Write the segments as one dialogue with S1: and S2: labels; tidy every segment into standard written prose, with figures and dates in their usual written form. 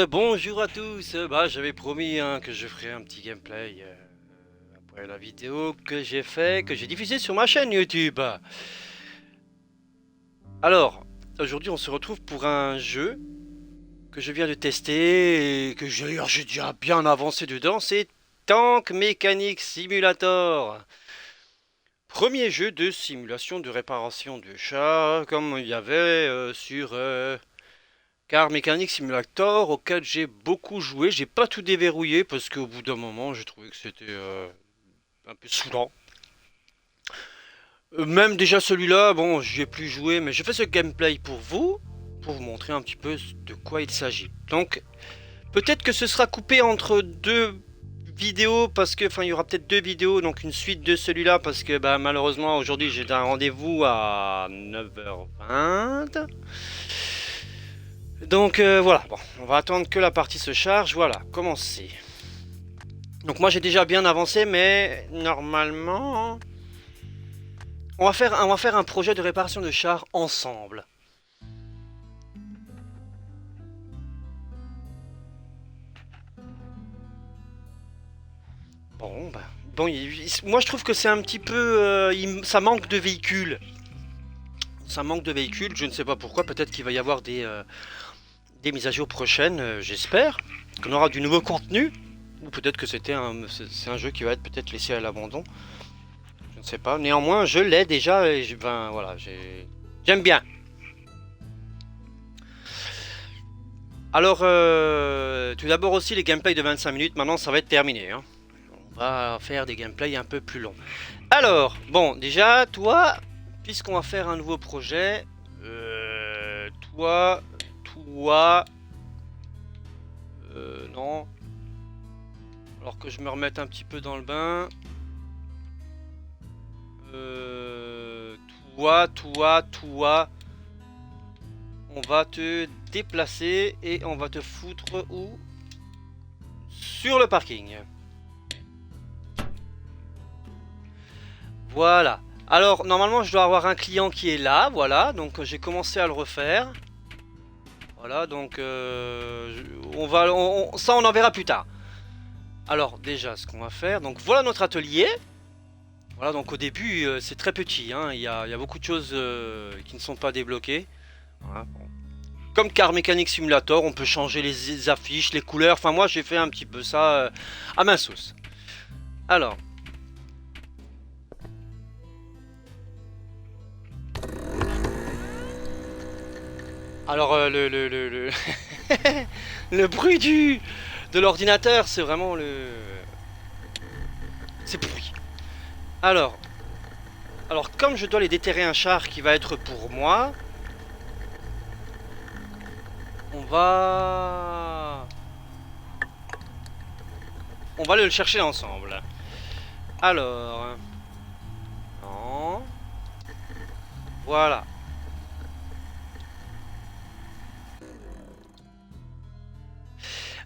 S1: bonjour à tous. Bah, j'avais promis que je ferais un petit gameplay après la vidéo que j'ai fait, que j'ai diffusée sur ma chaîne YouTube. Alors, aujourd'hui, on se retrouve pour un jeu que je viens de tester et que j'ai déjà bien avancé dedans. C'est Tank Mechanic Simulator. Premier jeu de simulation de réparation de chars, comme il y avait sur Car Mechanic Simulator auquel j'ai beaucoup joué. J'ai pas tout déverrouillé parce qu'au bout d'un moment j'ai trouvé que c'était un peu saoulant. Même déjà celui-là, bon, j'y ai plus joué, mais je fais ce gameplay pour vous montrer un petit peu de quoi il s'agit. Donc, peut-être que ce sera coupé entre deux vidéos parce que, enfin, il y aura peut-être deux vidéos, donc une suite de celui-là parce que, bah, malheureusement, aujourd'hui j'ai un rendez-vous à 9h20. Donc voilà, bon, on va attendre que la partie se charge. Voilà, commencer. Donc moi j'ai déjà bien avancé, mais normalement, on va faire un projet de réparation de chars ensemble. Bon, bah, bon, moi je trouve que c'est un petit peu, ça manque de véhicules. Ça manque de véhicules. Je ne sais pas pourquoi. Peut-être qu'il va y avoir des mises à jour prochaines. J'espère qu'on aura du nouveau contenu. Ou peut-être que c'est un jeu qui va être peut-être laissé à l'abandon. Je ne sais pas. Néanmoins, je l'ai déjà et ben voilà, j'aime bien. Alors, tout d'abord aussi les gameplays de 25 minutes. Maintenant, ça va être terminé, hein. On va faire des gameplays un peu plus longs. Alors, bon, déjà, toi, puisqu'on va faire un nouveau projet, toi, toi, non. Alors que je me remette un petit peu dans le bain. Euh, toi. On va te déplacer et on va te foutre où? Sur le parking. Voilà. Alors, normalement, je dois avoir un client qui est là. Voilà. Donc, j'ai commencé à le refaire. Voilà. Donc, ça, on en verra plus tard. Alors, déjà, ce qu'on va faire. Donc, voilà notre atelier. Voilà. Donc, au début, c'est très petit, hein. Il y a beaucoup de choses qui ne sont pas débloquées. Voilà. Bon. Comme Car Mechanic Simulator, on peut changer les affiches, les couleurs. Enfin, moi, j'ai fait un petit peu ça à ma sauce. Alors. Alors, le bruit de l'ordinateur, c'est vraiment le... C'est pourri. Alors, comme je dois les déterrer un char qui va être pour moi, on va... On va le chercher ensemble. Alors... Non. Voilà.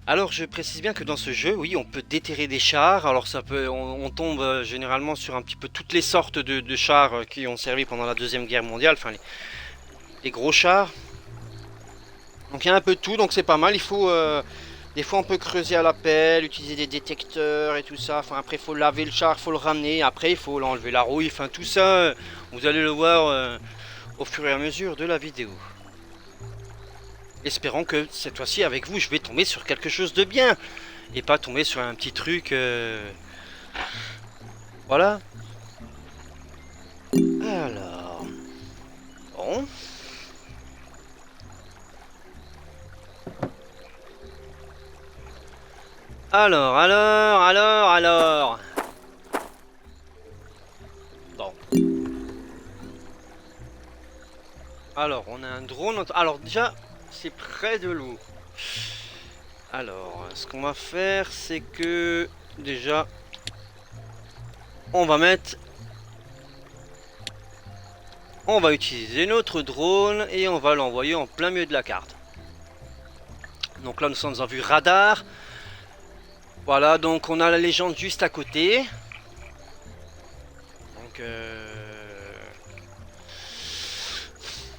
S1: Alors je précise bien que dans ce jeu, oui, on peut déterrer des chars. Alors ça peut, on tombe généralement sur un petit peu toutes les sortes de chars qui ont servi pendant la Deuxième Guerre mondiale. Enfin, les gros chars. Donc il y a un peu de tout, donc c'est pas mal. Il faut, des fois on peut creuser à la pelle, utiliser des détecteurs et tout ça. Enfin après il faut laver le char, il faut le ramener. Après il faut l'enlever la rouille. Enfin tout ça, vous allez le voir au fur et à mesure de la vidéo. Espérons que cette fois-ci avec vous je vais tomber sur quelque chose de bien et pas tomber sur un petit truc voilà. Alors bon, alors bon, alors on a un drone. Alors déjà c'est près de l'eau. Alors ce qu'on va faire c'est que déjà on va mettre, on va utiliser notre drone et on va l'envoyer en plein milieu de la carte. Donc là nous sommes en vue radar. Voilà, donc on a la légende juste à côté. Donc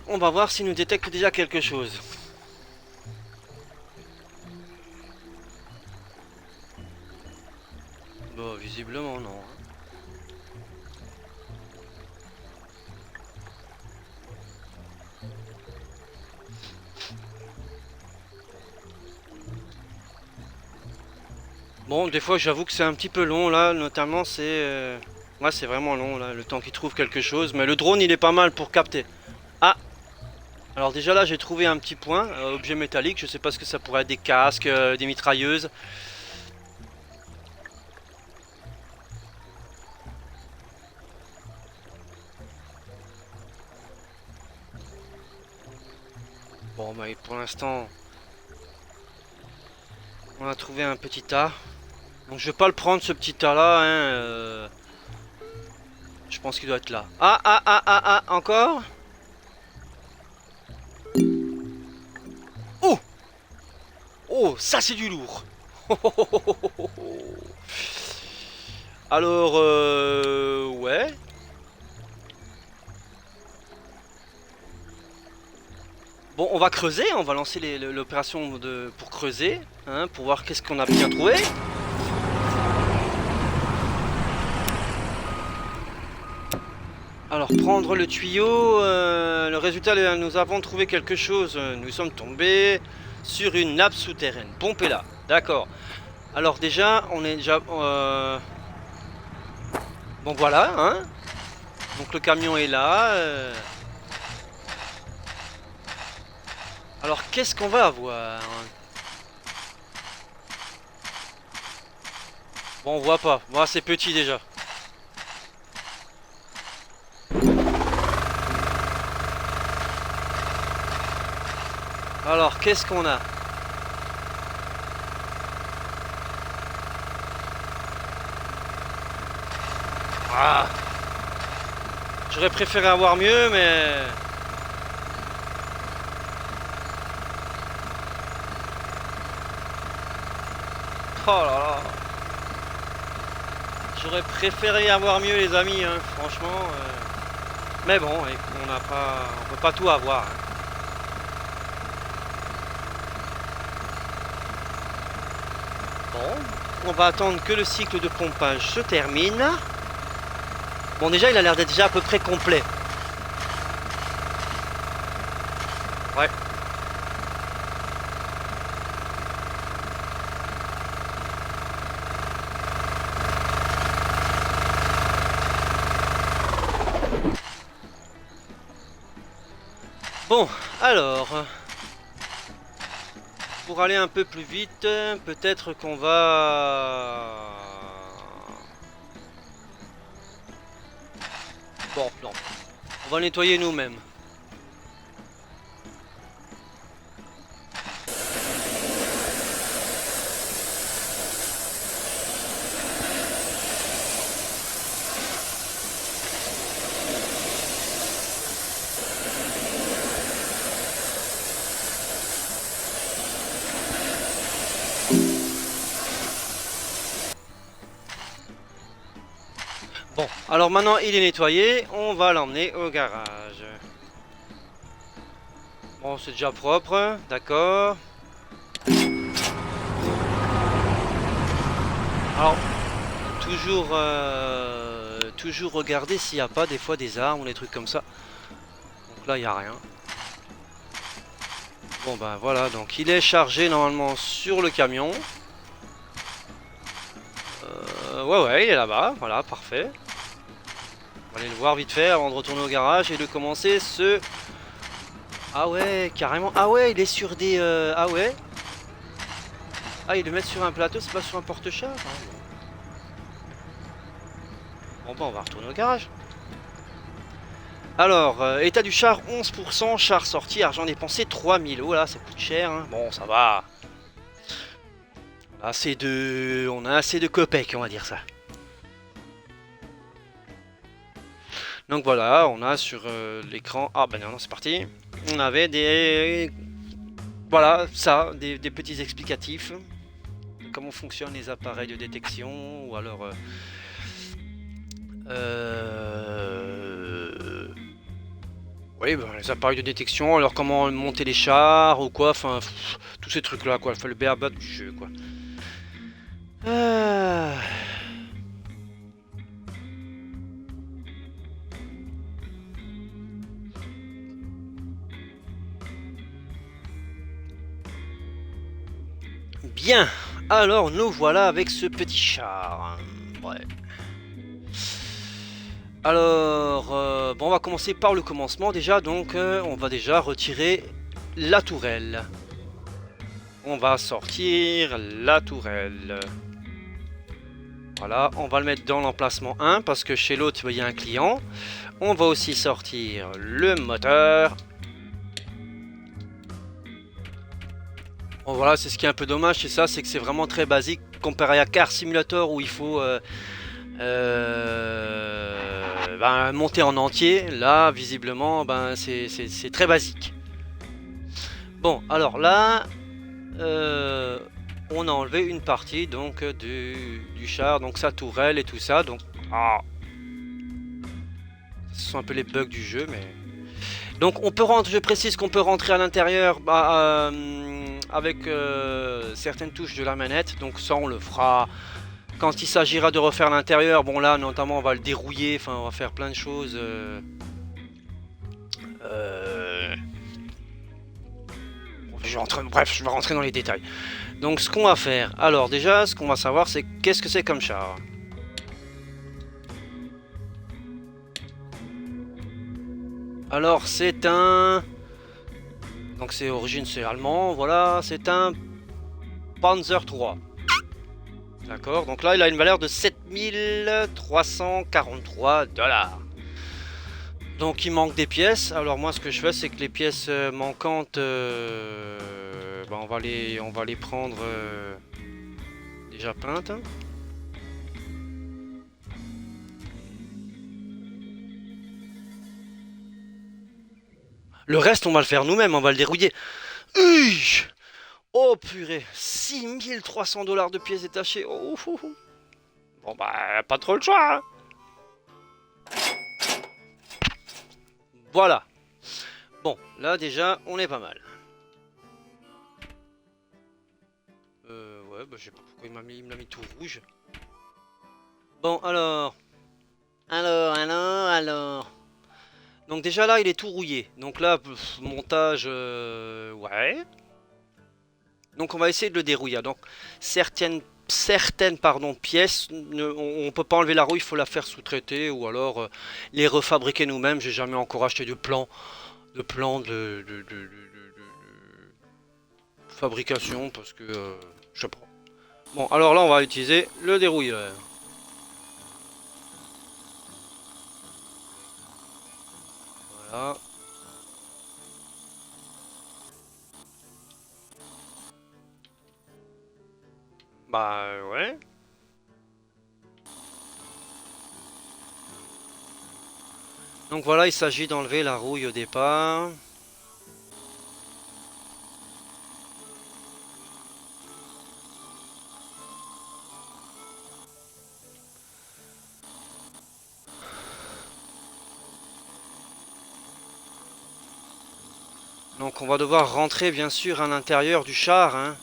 S1: on va voir s'il nous détecte déjà quelque chose. Bah, visiblement non. Bon, des fois j'avoue que c'est un petit peu long là, notamment c'est... Ouais, c'est vraiment long là, le temps qu'il trouve quelque chose. Mais le drone il est pas mal pour capter. Ah! Alors déjà là j'ai trouvé un petit point, objet métallique, je sais pas ce que ça pourrait être, des casques, des mitrailleuses. Bon bah pour l'instant on a trouvé un petit tas. Donc je vais pas le prendre ce petit tas là, hein, je pense qu'il doit être là. Ah ah ah ah ah, encore? Oh! Oh, ça c'est du lourd. Alors, ouais. Bon, on va creuser, on va lancer l'opération pour creuser, hein, pour voir qu'est-ce qu'on a bien trouvé. Alors, prendre le tuyau, le résultat, nous avons trouvé quelque chose. Nous sommes tombés sur une nappe souterraine. Pompez-la, d'accord. Alors déjà, on est déjà... Bon voilà, hein. Donc le camion est là. Alors qu'est-ce qu'on va avoir? Bon, on voit pas. Bon, c'est petit déjà. Alors, qu'est-ce qu'on a? Ah, j'aurais préféré avoir mieux, mais... Oh là là. J'aurais préféré avoir mieux, les amis, hein, franchement. Mais bon, on peut pas tout avoir. Hein. Bon, on va attendre que le cycle de pompage se termine. Bon, déjà, il a l'air d'être déjà à peu près complet. Ouais. Bon, alors... Pour aller un peu plus vite, peut-être qu'on va... Bon, non. On va nettoyer nous-mêmes. Bon, alors maintenant il est nettoyé, on va l'emmener au garage. Bon, c'est déjà propre, d'accord. Alors, toujours regarder s'il n'y a pas des fois des armes ou des trucs comme ça. Donc là, il n'y a rien. Bon, ben voilà, donc il est chargé normalement sur le camion. Ouais, il est là-bas, voilà, parfait. On va aller le voir vite fait avant de retourner au garage et de commencer ce... Ah ouais, carrément. Ah ouais, il est sur des... Ah ouais. Ah, il le met sur un plateau, c'est pas sur un porte-char. Bon, bah on va retourner au garage. Alors, état du char 11%, char sorti, argent dépensé 3000. Oh là, ça coûte cher. Hein. Bon, ça va. On a assez de copecs, on va dire ça. Donc voilà, on a sur l'écran... Ah ben non, c'est parti. On avait des... Voilà, ça, des petits explicatifs. Comment fonctionnent les appareils de détection, ou alors... Oui, ben, les appareils de détection, alors comment monter les chars, ou quoi, enfin, tous ces trucs-là, quoi. Enfin, le béaba du jeu, quoi. Bien, alors nous voilà avec ce petit char. Ouais. Alors, bon, on va commencer par le commencement déjà, donc on va déjà retirer la tourelle. On va sortir la tourelle. Voilà, on va le mettre dans l'emplacement 1 parce que chez l'autre il y a un client. On va aussi sortir le moteur. Bon voilà, c'est ce qui est un peu dommage, c'est ça, c'est que c'est vraiment très basique comparé à Car Simulator où il faut ben, monter en entier. Là, visiblement, ben, c'est très basique. Bon, alors là, on a enlevé une partie donc du char, donc sa tourelle et tout ça. Donc, ce sont un peu les bugs du jeu, mais donc on peut rentrer. Je précise qu'on peut rentrer à l'intérieur avec certaines touches de la manette. Donc ça, on le fera quand il s'agira de refaire l'intérieur. Bon là, notamment, on va le dérouiller. Enfin, on va faire plein de choses. Bref, je vais rentrer dans les détails. Donc ce qu'on va faire, alors déjà ce qu'on va savoir c'est qu'est-ce que c'est comme char. Alors c'est un... Donc c'est origine c'est allemand, voilà, c'est un Panzer III. D'accord, donc là il a une valeur de 7343 $. Donc il manque des pièces, alors moi ce que je fais c'est que les pièces manquantes, bah, on va les prendre déjà peintes. Le reste, on va le faire nous-mêmes, on va le dérouiller. Uy, oh purée, 6300 $ de pièces détachées. Oh, oh, oh. Bon bah, pas trop le choix. Hein. Voilà. Bon, là déjà, on est pas mal. Ouais, bah je sais pas pourquoi il me l'a mis tout rouge. Bon, alors. Donc déjà là, il est tout rouillé. Donc là, montage, ouais. Donc on va essayer de le dérouiller. Donc certaines pardon, pièces, on peut pas enlever la roue, il faut la faire sous-traiter ou alors les refabriquer nous-mêmes. J'ai jamais encore acheté de plan de fabrication parce que je sais pas. Bon, alors là on va utiliser le dérouilleur. Voilà. Bah ouais. Donc voilà, il s'agit d'enlever la rouille au départ. Donc on va devoir rentrer bien sûr à l'intérieur du char. Hein.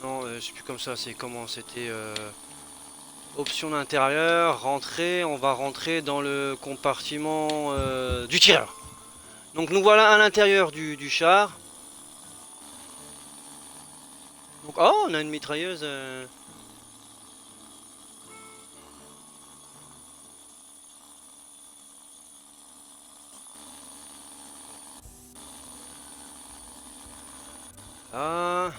S1: Non, c'est plus comme ça, c'est comment c'était option d'intérieur, rentrer, on va rentrer dans le compartiment du tireur. Donc nous voilà à l'intérieur du char. Donc, oh, on a une mitrailleuse. Ah.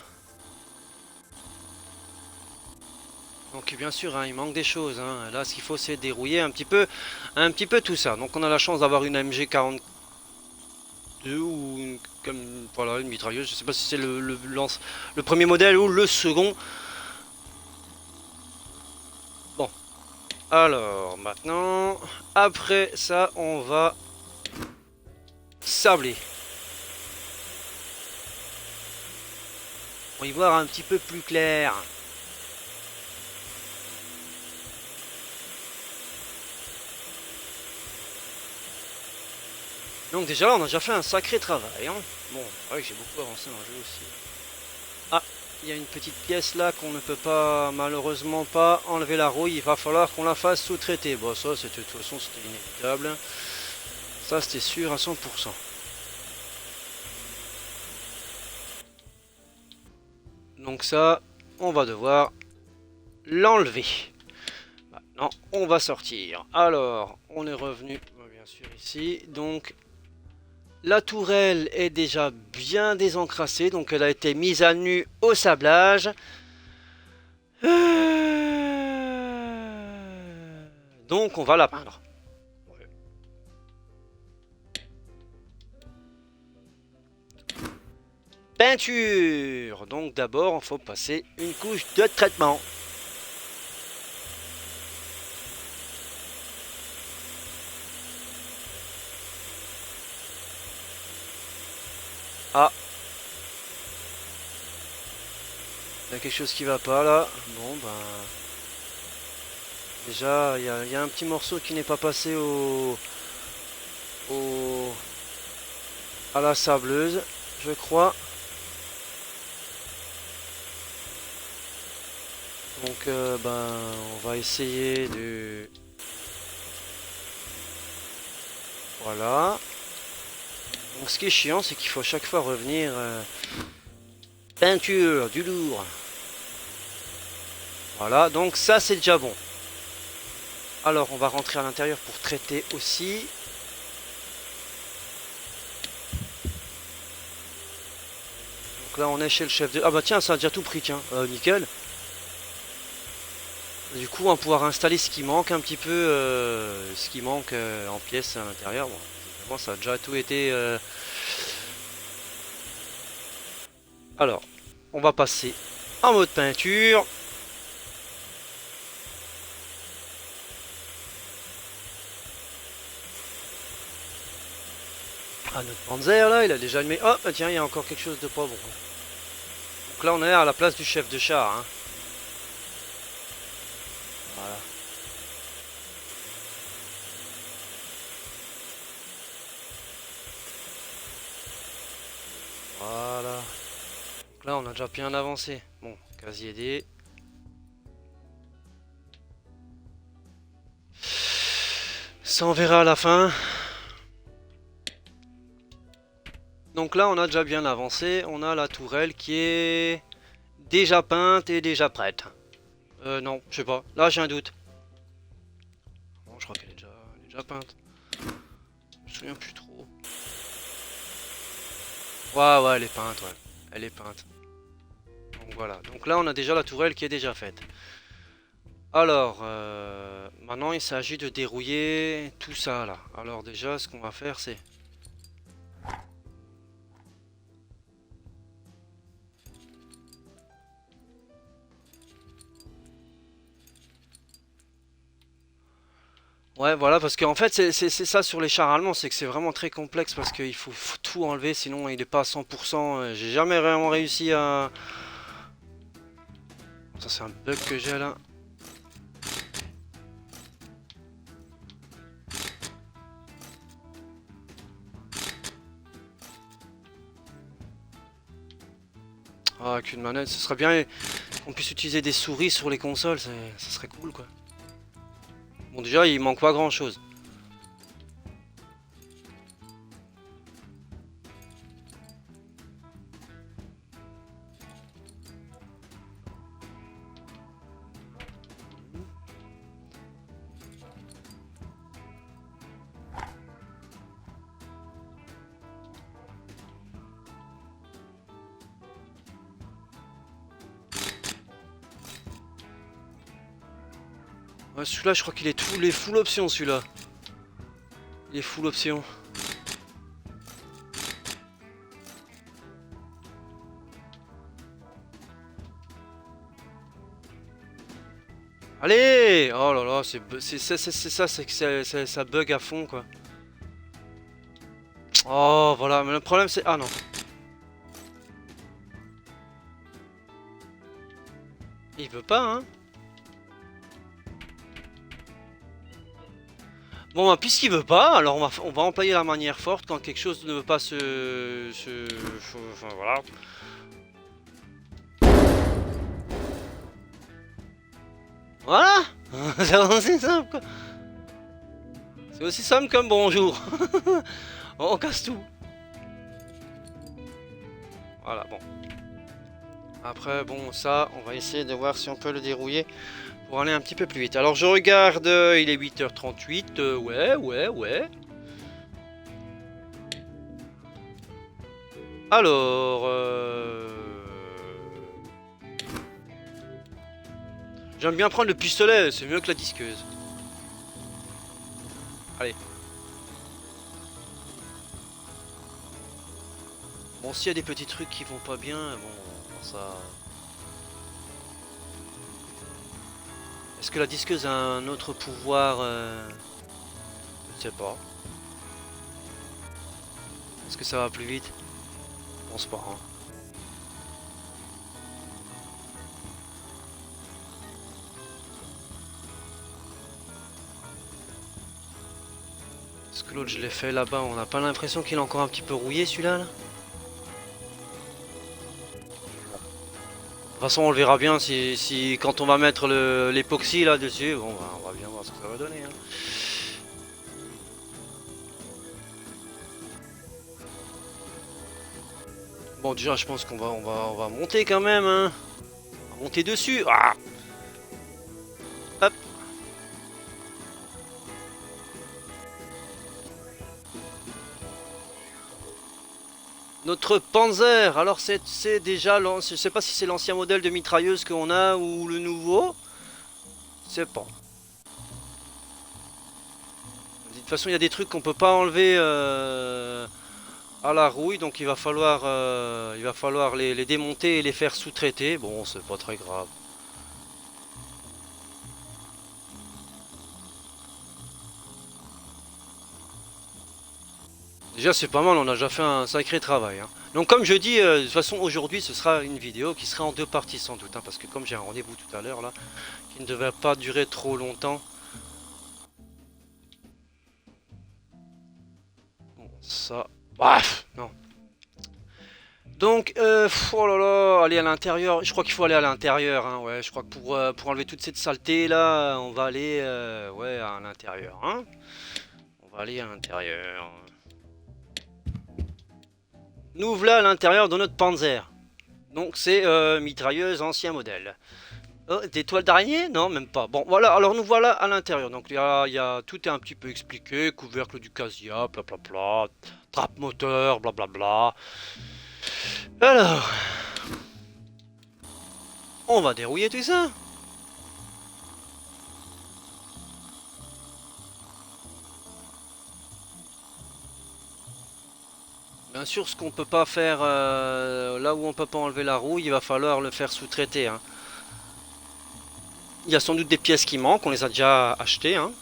S1: Donc bien sûr, hein, il manque des choses. Hein. Là, ce qu'il faut, c'est dérouiller un petit peu tout ça. Donc on a la chance d'avoir une MG42 ou comme voilà une mitrailleuse. Je sais pas si c'est le premier modèle ou le second. Bon, alors maintenant, après ça, on va sabler. Pour y voir un petit peu plus clair. Donc déjà là on a déjà fait un sacré travail. Hein. Bon, c'est vrai que j'ai beaucoup avancé dans le jeu aussi. Ah, il y a une petite pièce là qu'on ne peut pas, malheureusement pas enlever la rouille. Il va falloir qu'on la fasse sous-traiter. Bon ça de toute façon c'était inévitable. Ça c'était sûr à 100%. Donc ça, on va devoir l'enlever. Maintenant, on va sortir. Alors, on est revenu, bien sûr, ici. Donc, la tourelle est déjà bien désencrassée. Donc, elle a été mise à nu au sablage. Donc, on va la peindre. Peinture. Donc, d'abord, il faut passer une couche de traitement. Ah. Il y a quelque chose qui va pas là. Bon, ben... Déjà, il y a un petit morceau qui n'est pas passé à la sableuse, je crois. Donc, ben, on va essayer de... Voilà. Donc, ce qui est chiant, c'est qu'il faut à chaque fois revenir... Peinture, du lourd. Voilà, donc ça, c'est déjà bon. Alors, on va rentrer à l'intérieur pour traiter aussi. Donc là, on est chez le chef de... Ah bah tiens, ça a déjà tout pris, tiens. Nickel. Du coup, on va pouvoir installer ce qui manque un petit peu, ce qui manque en pièces à l'intérieur. Bon, évidemment, ça a déjà tout été... Alors, on va passer en mode peinture. Ah, notre Panzer là, il a déjà une... Oh, bah tiens, il y a encore quelque chose de pas bon. Donc là, on est à la place du chef de char. Hein. Voilà. Voilà. Donc là, on a déjà bien avancé. Bon, casier D. Ça, on verra à la fin. Donc là, on a déjà bien avancé. On a la tourelle qui est déjà peinte et déjà prête. Non, je sais pas. Là, j'ai un doute. Bon, je crois qu'elle est déjà peinte. Je me souviens plus trop. Ouais, elle est peinte, ouais. Elle est peinte. Donc voilà. Donc là, on a déjà la tourelle qui est déjà faite. Alors, maintenant, il s'agit de dérouiller tout ça, là. Alors déjà, ce qu'on va faire, c'est... Ouais, voilà, parce qu'en fait, c'est ça sur les chars allemands, c'est que c'est vraiment très complexe parce qu'il faut tout enlever, sinon il n'est pas à 100%. J'ai jamais vraiment réussi à... Ça, c'est un bug que j'ai là. Ah, avec une manette, ce serait bien qu'on puisse utiliser des souris sur les consoles, ça serait cool, quoi. Bon, déjà, il manque pas grand-chose. Ouais, celui-là, je crois qu'il est full option, celui-là. Il est full option. Allez! Oh là là, c'est ça, c'est que ça bug à fond, quoi. Oh, voilà, mais le problème, c'est... Ah non. Il veut pas, hein? Bon, bah, puisqu'il veut pas, alors on va employer la manière forte quand quelque chose ne veut pas enfin, voilà. Voilà. C'est aussi simple, quoi. C'est aussi simple comme bonjour. On casse tout. Voilà, bon. Après, bon, ça, on va essayer de voir si on peut le dérouiller pour aller un petit peu plus vite. Alors, je regarde, il est 8h38. Ouais, ouais, ouais. Alors, j'aime bien prendre le pistolet, c'est mieux que la disqueuse. Allez. Bon, s'il y a des petits trucs qui vont pas bien, bon, ça... Est-ce que la disqueuse a un autre pouvoir je ne sais pas. Est-ce que ça va plus vite? Je pense pas, hein. Est-ce que l'autre je l'ai fait là-bas? On n'a pas l'impression qu'il est encore un petit peu rouillé celui-là là. De toute façon on le verra bien si quand on va mettre l'époxy là dessus, bon bah, on va bien voir ce que ça va donner, hein. Bon déjà je pense qu'on va monter quand même, hein. On va monter dessus. Ah, hop. Notre Panzer, alors c'est déjà, je sais pas si c'est l'ancien modèle de mitrailleuse qu'on a ou le nouveau. Je sais pas. De toute façon, il y a des trucs qu'on peut pas enlever à la rouille, donc il va falloir les démonter et les faire sous-traiter. Bon, c'est pas très grave. Déjà, c'est pas mal, on a déjà fait un sacré travail, hein. Donc, comme je dis, de toute façon, aujourd'hui, ce sera une vidéo qui sera en deux parties sans doute, hein, parce que comme j'ai un rendez-vous tout à l'heure là, qui ne devait pas durer trop longtemps. Bon, ça, bref, non. Donc, oh là là, aller à l'intérieur. Je crois qu'il faut aller à l'intérieur, hein, ouais. Je crois que pour enlever toute cette saleté là, on va aller, ouais, à l'intérieur, hein. On va aller à l'intérieur. Nous voilà à l'intérieur de notre Panzer. Donc c'est mitrailleuse ancien modèle. Oh, des toiles d'araignée? Non, même pas. Bon, voilà, alors nous voilà à l'intérieur. Donc tout est un petit peu expliqué. Couvercle du Casia, blablabla. Trappe moteur, blablabla. Alors, on va dérouiller tout ça. Bien sûr, ce qu'on peut pas faire, là où on peut pas enlever la rouille, il va falloir le faire sous-traiter, hein. Il y a sans doute des pièces qui manquent, on les a déjà achetées, hein.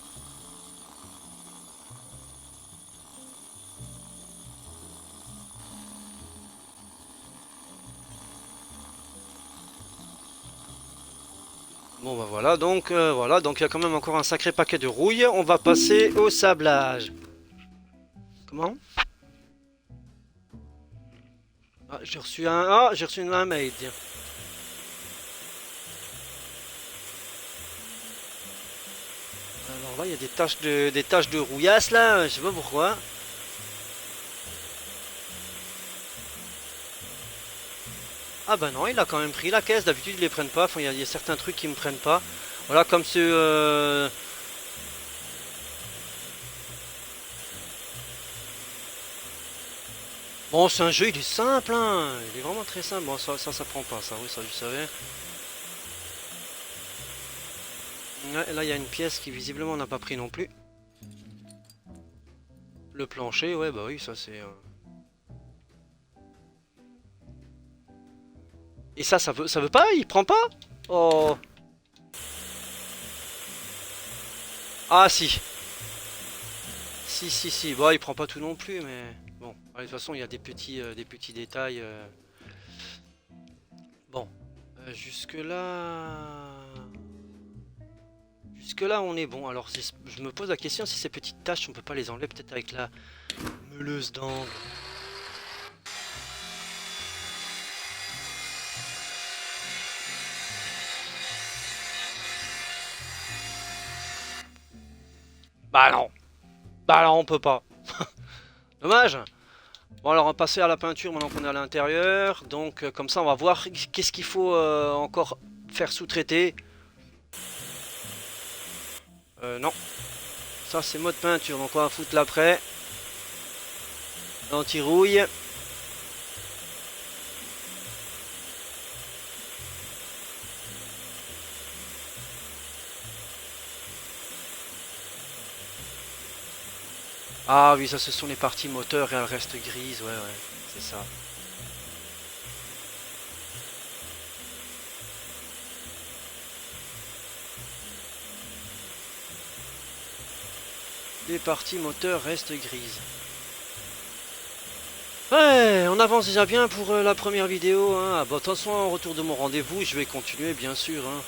S1: Bon bah voilà, donc il y a quand même encore un sacré paquet de rouille. On va passer au sablage. Comment? Ah, j'ai reçu un mail, tiens. Alors là, il y a des taches de rouillasse là, je sais pas pourquoi. Ah bah non, il a quand même pris la caisse. D'habitude, ils les prennent pas. Enfin, il y a certains trucs qui me prennent pas. Voilà, comme ce. Bon, c'est un jeu, il est simple, hein. Il est vraiment très simple. Bon, ça prend pas, ça. Oui, ça, je savais. Ouais, là, il y a une pièce qui visiblement n'a pas pris non plus. Le plancher, ouais, bah oui, ça c'est. Et ça veut pas? Il prend pas? Oh. Ah si. Si, si, si. Bon, il prend pas tout non plus, mais bon. Allez, de toute façon, il y a des petits détails. Bon. Jusque-là. Jusque-là, on est bon. Alors, je me pose la question si ces petites taches, on peut pas les enlever peut-être avec la meuleuse d'angle. Bah non. Bah non, on peut pas. Dommage. Bon alors on va passer à la peinture maintenant qu'on est à l'intérieur. Donc comme ça on va voir qu'est-ce qu'il faut encore faire sous-traiter. Non, ça c'est mode peinture, donc on va foutre l'après. L'anti-rouille. Ah oui, ça ce sont les parties moteurs et elles restent grises, ouais ouais, c'est ça. Les parties moteurs restent grises. Ouais, on avance déjà bien pour la première vidéo. Hein. Ah, bah, de toute façon, en retour de mon rendez-vous, je vais continuer, bien sûr. Hein.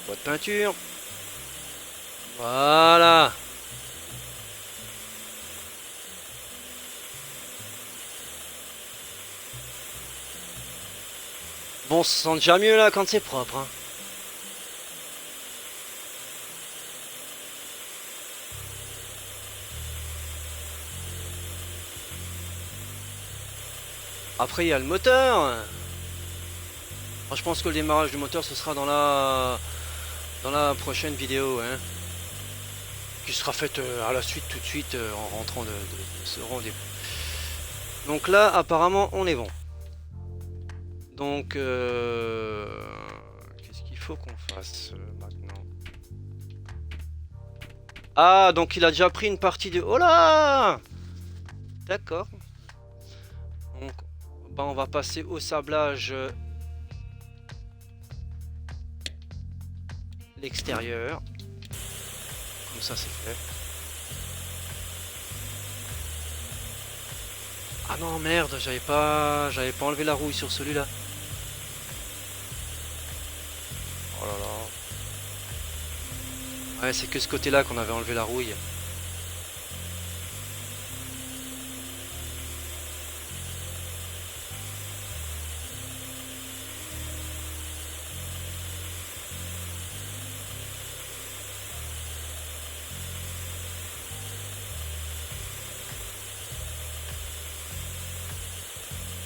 S1: Boîte de peinture. Voilà. Bon, on se sent déjà mieux là quand c'est propre. Hein. Après, il y a le moteur. Moi, je pense que le démarrage du moteur, ce sera dans la prochaine vidéo. Hein. Qui sera faite à la suite, tout de suite, en rentrant de ce rendez-vous. Donc là, apparemment, on est bon. Donc, qu'est-ce qu'il faut qu'on fasse maintenant? Ah, donc il a déjà pris une partie de... Oh là! D'accord. Donc, bah, on va passer au sablage l'extérieur. Comme ça, c'est fait. Ah non, merde, j'avais pas enlevé la rouille sur celui-là. Oh là là. Ouais, c'est que ce côté-là qu'on avait enlevé la rouille.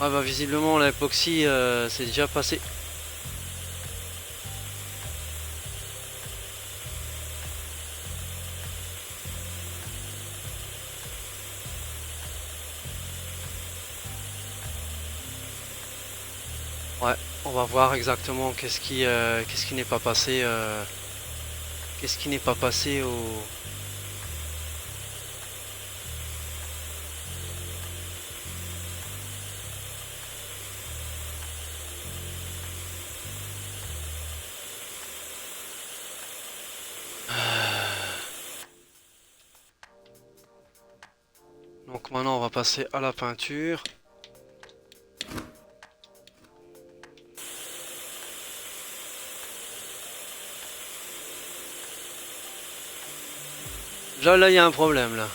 S1: Ah bah visiblement l'époxy c'est déjà passé. Ouais, on va voir exactement qu'est-ce qui n'est pas passé qu'est-ce qui n'est pas passé au... Donc maintenant on va passer à la peinture. Là il y a un problème là.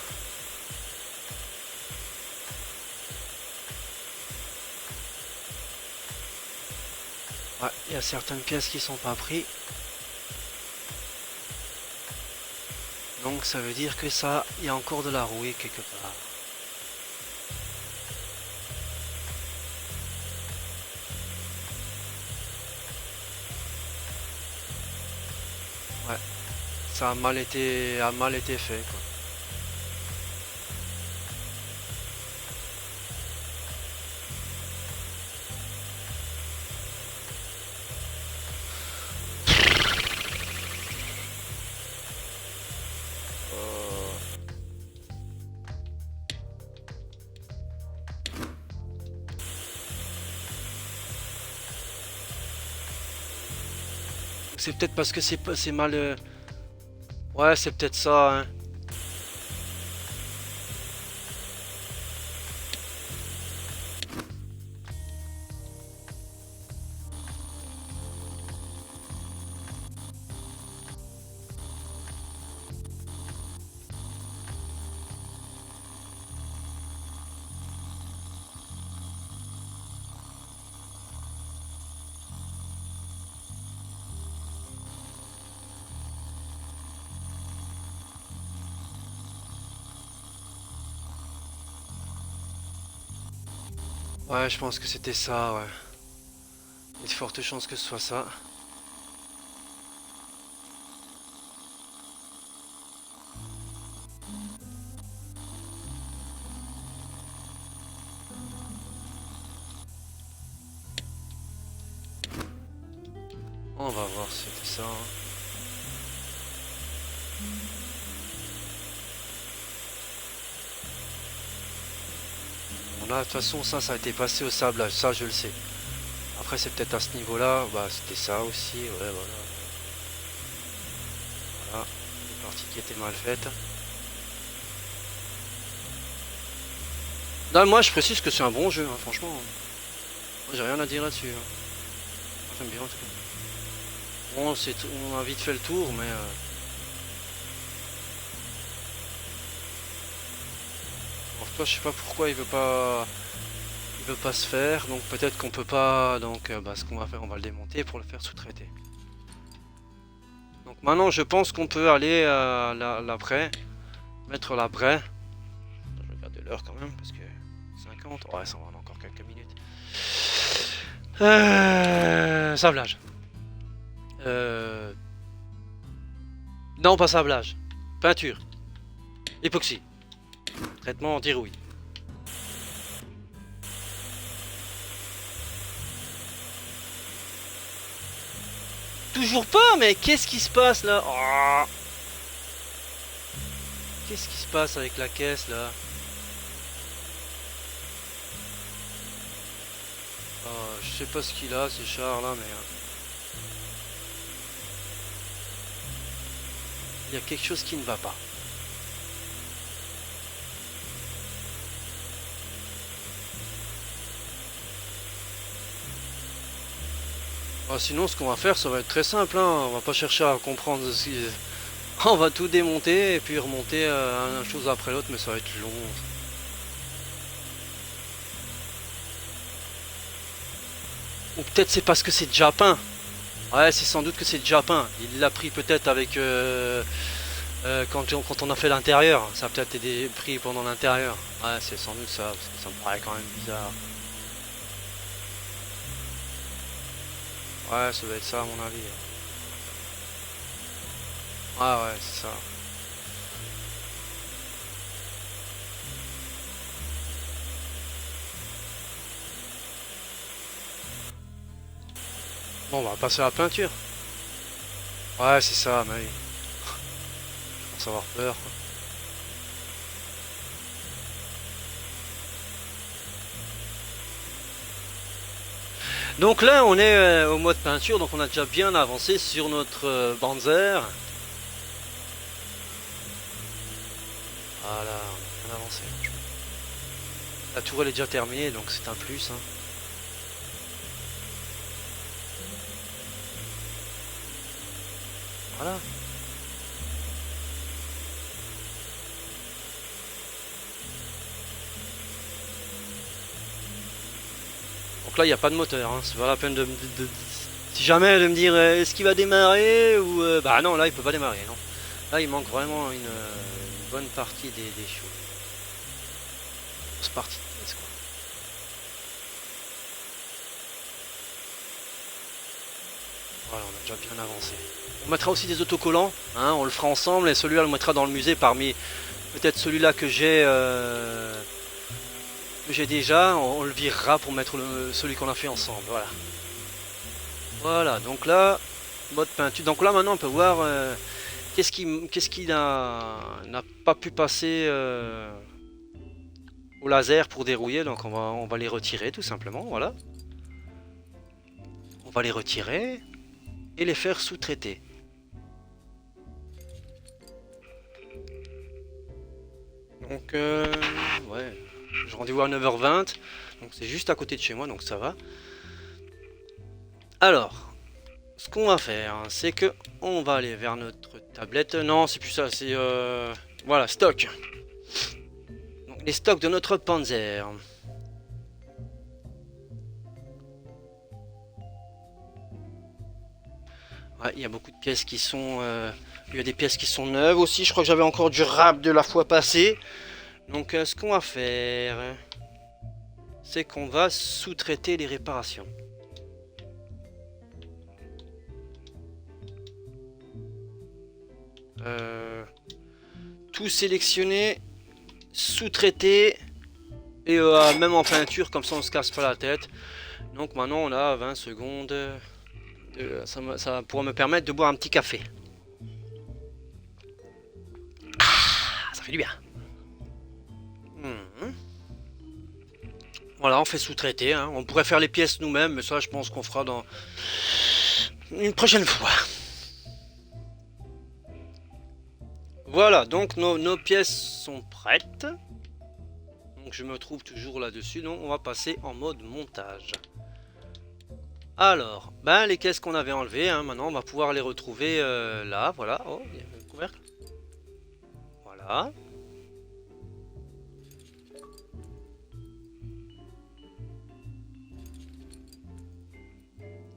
S1: Ouais, il y a certaines pièces qui sont pas prises. Donc ça veut dire que ça, il y a encore de la rouille quelque part. Ouais, ça a mal été fait quoi. C'est peut-être parce que c'est mal... Ouais, c'est peut-être ça, hein. Ouais, je pense que c'était ça, ouais. Il y a de fortes chances que ce soit ça. On va voir si c'était ça, hein. Bon là, de toute façon, ça a été passé au sablage, ça je le sais. Après, c'est peut-être à ce niveau-là, bah c'était ça aussi, ouais, voilà. Voilà, une partie qui était mal faite. Non, moi je précise que c'est un bon jeu, hein, franchement. Moi, j'ai rien à dire là-dessus, hein. Moi, j'aime bien en tout cas. Bon, on a vite fait le tour, mais... Bon, toi, je sais pas pourquoi il veut pas... Il veut pas se faire, donc peut-être qu'on peut pas... Donc, bah, ce qu'on va faire, on va le démonter pour le faire sous-traiter. Donc maintenant, je pense qu'on peut aller à l'après. Mettre l'après. Je vais regarder l'heure quand même, parce que... 50, ouais, ça va en encore quelques minutes. Sablage. Non, pas sablage. Peinture. Époxy. Traitement anti-rouille. Toujours pas, mais qu'est-ce qui se passe là? Oh, qu'est-ce qui se passe avec la caisse là? Oh, je sais pas ce qu'il a, ce char là, mais... Il y a quelque chose qui ne va pas. Ah, sinon, ce qu'on va faire, ça va être très simple, hein. On va pas chercher à comprendre ce qui... On va tout démonter et puis remonter une chose après l'autre, mais ça va être long. Ou peut-être c'est parce que c'est déjà peint. Ouais, c'est sans doute que c'est déjà peint. Il l'a pris peut-être avec... quand on a fait l'intérieur. Ça a peut-être été pris pendant l'intérieur. Ouais, c'est sans doute ça, parce que ça me paraît quand même bizarre. Ouais, ça doit être ça à mon avis. Ah ouais, c'est ça. Bon, on va passer à la peinture. Ouais, c'est ça, mais oui. Je commence à avoir peur, quoi. Donc là, on est au mode peinture, donc on a déjà bien avancé sur notre Panzer. Voilà, on a bien avancé. La tourelle est déjà terminée, donc c'est un plus, hein. Voilà. Donc là, il n'y a pas de moteur, hein. C'est pas la peine si jamais de me dire est-ce qu'il va démarrer ou bah non, là il peut pas démarrer, non. Là il manque vraiment une bonne partie des choses. Grosse partie de pièce, quoi. Voilà, on a déjà bien avancé. On mettra aussi des autocollants, hein, on le fera ensemble et celui-là on le mettra dans le musée parmi peut-être celui-là que j'ai déjà, on le virera pour mettre celui qu'on a fait ensemble, voilà. Voilà, donc là, mode peinture. Donc là maintenant on peut voir qu'est-ce qui n'a pas pu passer au laser pour dérouiller. Donc on va les retirer tout simplement, voilà. On va les retirer et les faire sous-traiter. Donc ouais, j'ai rendez-vous à 9h20, donc c'est juste à côté de chez moi, donc ça va. Alors, ce qu'on va faire, hein, c'est que on va aller vers notre tablette. Non, c'est plus ça, c'est voilà, stock. Donc les stocks de notre Panzer. Ouais, il y a beaucoup de pièces qui sont... il y a des pièces qui sont neuves aussi. Je crois que j'avais encore du rap de la fois passée. Donc ce qu'on va faire... c'est qu'on va sous-traiter les réparations. Tout sélectionner, sous-traiter et même en peinture, comme ça on se casse pas la tête. Donc maintenant on a 20 secondes. Ça pourra me permettre de boire un petit café. Ah, ça fait du bien. Voilà, on fait sous-traiter. Hein. On pourrait faire les pièces nous-mêmes, mais ça je pense qu'on fera dans une prochaine fois. Voilà, donc nos pièces sont prêtes. Donc je me trouve toujours là-dessus. Donc on va passer en mode montage. Alors, ben les caisses qu'on avait enlevées, hein, maintenant on va pouvoir les retrouver là. Voilà, oh, il y a le couvercle. Voilà.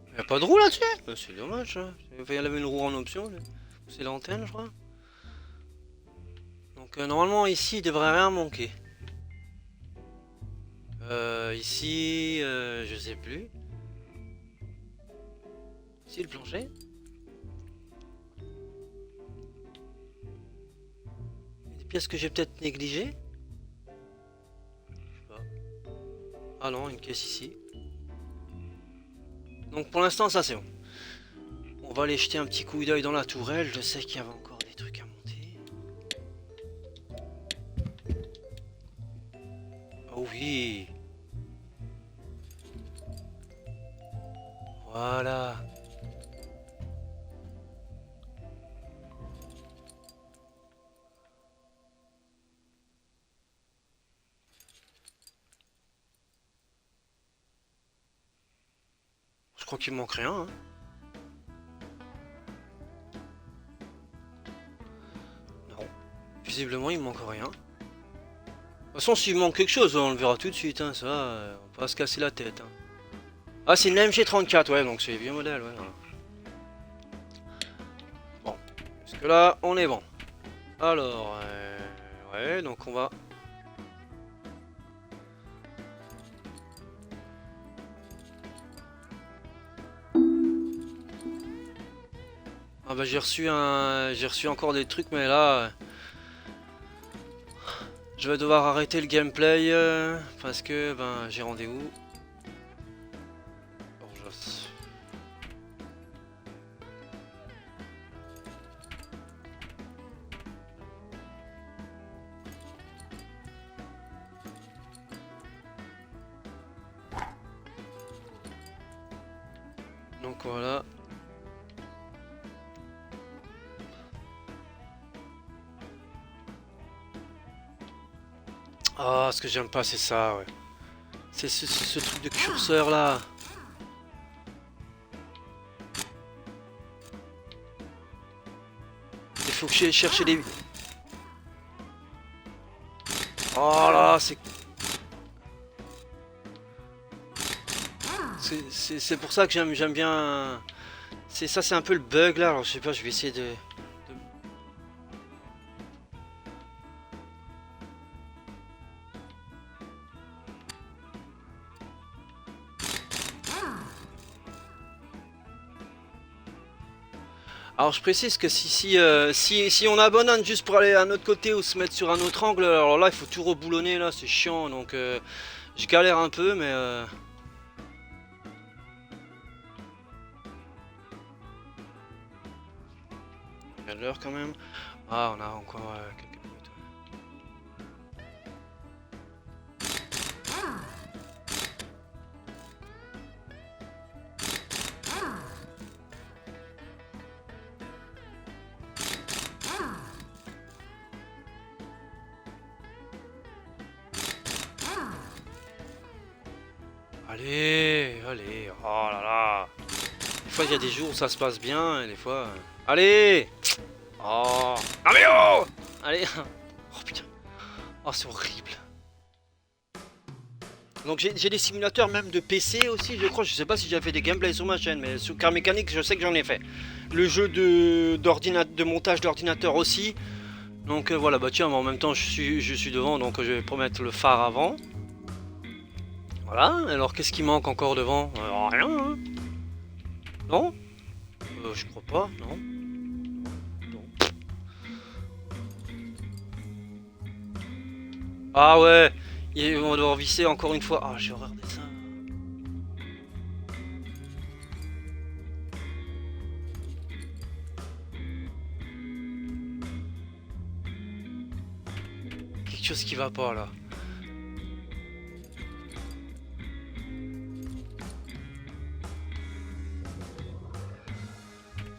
S1: Il n'y a pas de roue là-dessus. C'est dommage. Hein. Il y avait une roue en option. C'est l'antenne, je crois. Donc normalement ici il devrait rien manquer. Ici, je sais plus. Ici le plancher. Il y a des pièces que j'ai peut-être négligées. Je sais pas. Ah non, une caisse ici. Donc pour l'instant ça c'est bon. On va aller jeter un petit coup d'œil dans la tourelle. Je sais qu'il y avait encore des trucs à monter. Oh oui. Voilà. Je crois qu'il me manque rien. Hein. Non. Visiblement il me manque rien. De toute façon s'il manque quelque chose on le verra tout de suite. Hein. Ça, on va pas se casser la tête. Hein. Ah c'est une MG34 ouais donc c'est vieux modèle. Ouais, voilà. Bon. Jusque là on est bon. Alors ouais donc on va... Ah bah j'ai reçu encore des trucs mais là je vais devoir arrêter le gameplay parce que ben j'ai rendez-vous. Donc voilà. Ah, ce que j'aime pas, c'est ça, ouais. C'est ce truc de curseur là. Il faut que j'aille chercher les... Oh là, c'est pour ça que j'aime bien... C'est un peu le bug là, alors je sais pas, je vais essayer de... Alors je précise que si on abandonne juste pour aller à un autre côté ou se mettre sur un autre angle, alors là il faut tout reboulonner là, c'est chiant donc je galère un peu mais... Regarde l'heure quand même. Ah on a encore quelques minutes. Allez, allez, oh là là. Des fois il y a des jours où ça se passe bien et des fois... Allez. Oh. Ah mais oh. Allez. Oh putain. Oh c'est horrible. Donc j'ai des simulateurs même de PC aussi je crois. Je sais pas si j'ai fait des gameplays sur ma chaîne mais sur Car Mécanique je sais que j'en ai fait. Le jeu de montage d'ordinateur aussi. Donc voilà bah tiens en même temps je suis devant donc je vais promettre le phare avant. Voilà, alors qu'est-ce qui manque encore devant? Rien, hein? Non? Je crois pas, non. Non. Ah ouais, on doit visser encore une fois. Ah, j'ai horreur de ça. Quelque chose qui va pas là.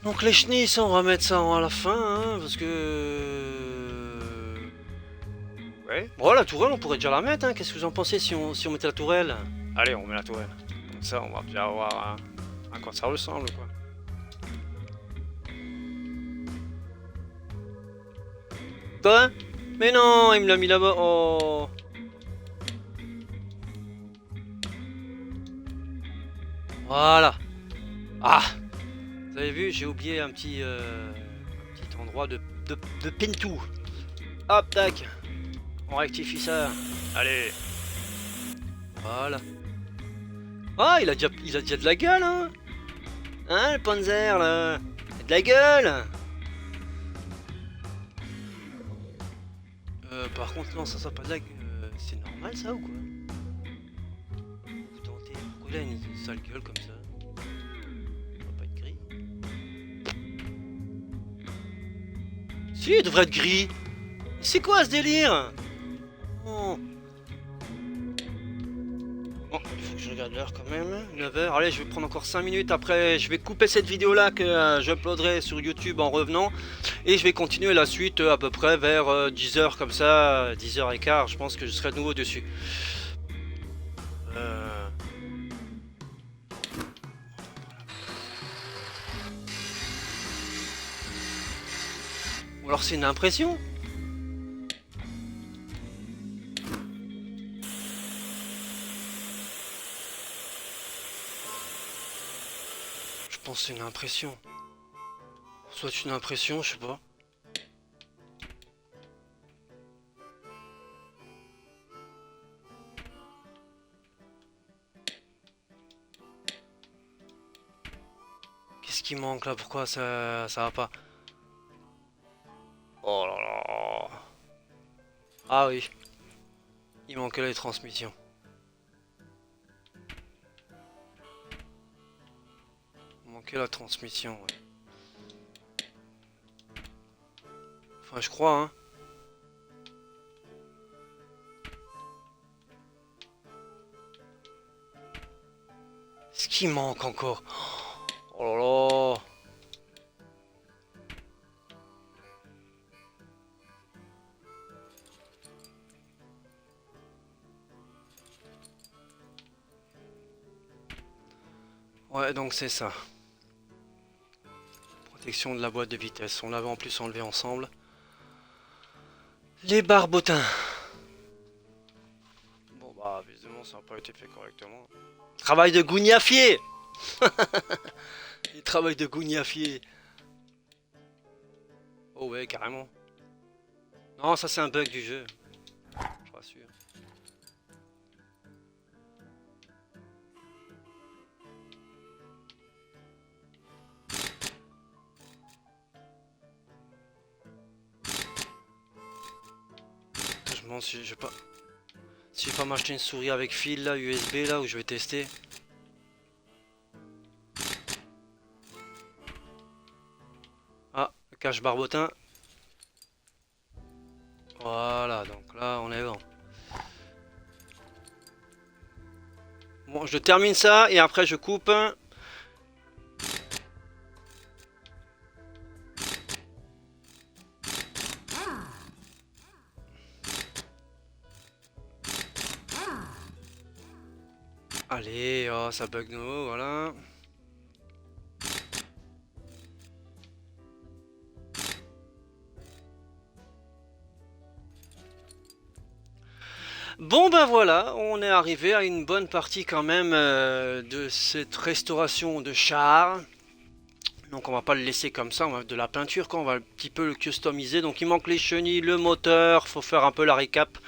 S1: Donc les chenilles, ça on va mettre ça à la fin, hein, parce que... Ouais. Bon, la tourelle, on pourrait déjà la mettre, hein. Qu'est-ce que vous en pensez si on mettait la tourelle? Allez, on met la tourelle. Comme ça, on va bien voir hein, à quoi ça ressemble, quoi. Quoi? Mais non, il me l'a mis là-bas. Oh. Voilà. Ah. Vous avez vu, j'ai oublié un petit endroit de pintou. Hop, tac. On rectifie ça. Allez. Voilà. Ah, il a déjà de la gueule, hein. Hein, le Panzer, là. Il a de la gueule. Par contre, non, ça pas de la gueule. C'est normal, ça, ou quoi? Vous tentez. Pourquoi il a une sale gueule comme ça? Ça va pas être gris. Si, il devrait être gris. C'est quoi ce délire? Oh. Bon, il faut que je regarde l'heure quand même. 9h. Allez, je vais prendre encore 5 minutes. Après, je vais couper cette vidéo-là que j'uploaderai sur YouTube en revenant. Et je vais continuer la suite à peu près vers 10h comme ça. 10h15. Je pense que je serai de nouveau dessus. Ou alors c'est une impression? Je pense que c'est une impression. Soit une impression, je sais pas. Qu'est-ce qui manque là? Pourquoi ça va pas? Oh là là. Ah oui. Il manquait les transmissions. Il manquait la transmission, ouais. Enfin, je crois, hein. Ce qui manque encore. Oh là là. Ouais, donc c'est ça. Protection de la boîte de vitesse. On l'avait en plus enlevé ensemble. Les barbotins. Bon bah, visiblement ça n'a pas été fait correctement. Travail de gougnafier. Les travail de gougnafier. Oh ouais, carrément. Non, ça c'est un bug du jeu. Je rassure. Je me demande si je vais pas... Si je vais pas m'acheter une souris avec fil là, USB là, où je vais tester. Ah, le cache barbotin. Voilà, donc là on est bon. Bon, je termine ça et après je coupe. Allez, oh, ça bug de nouveau, voilà. Bon ben voilà, on est arrivé à une bonne partie quand même de cette restauration de char. Donc on va pas le laisser comme ça, on va mettre de la peinture quand on va un petit peu le customiser. Donc il manque les chenilles, le moteur, faut faire un peu la récap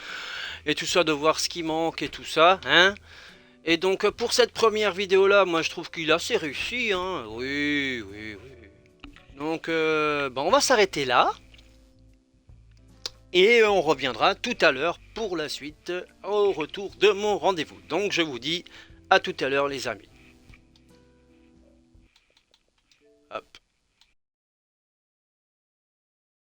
S1: et tout ça, de voir ce qui manque et tout ça, hein. Et donc pour cette première vidéo là, moi je trouve qu'il est assez réussi, hein. Oui, oui, oui. Donc bon, on va s'arrêter là. Et on reviendra tout à l'heure pour la suite au retour de mon rendez-vous. Donc je vous dis à tout à l'heure les amis.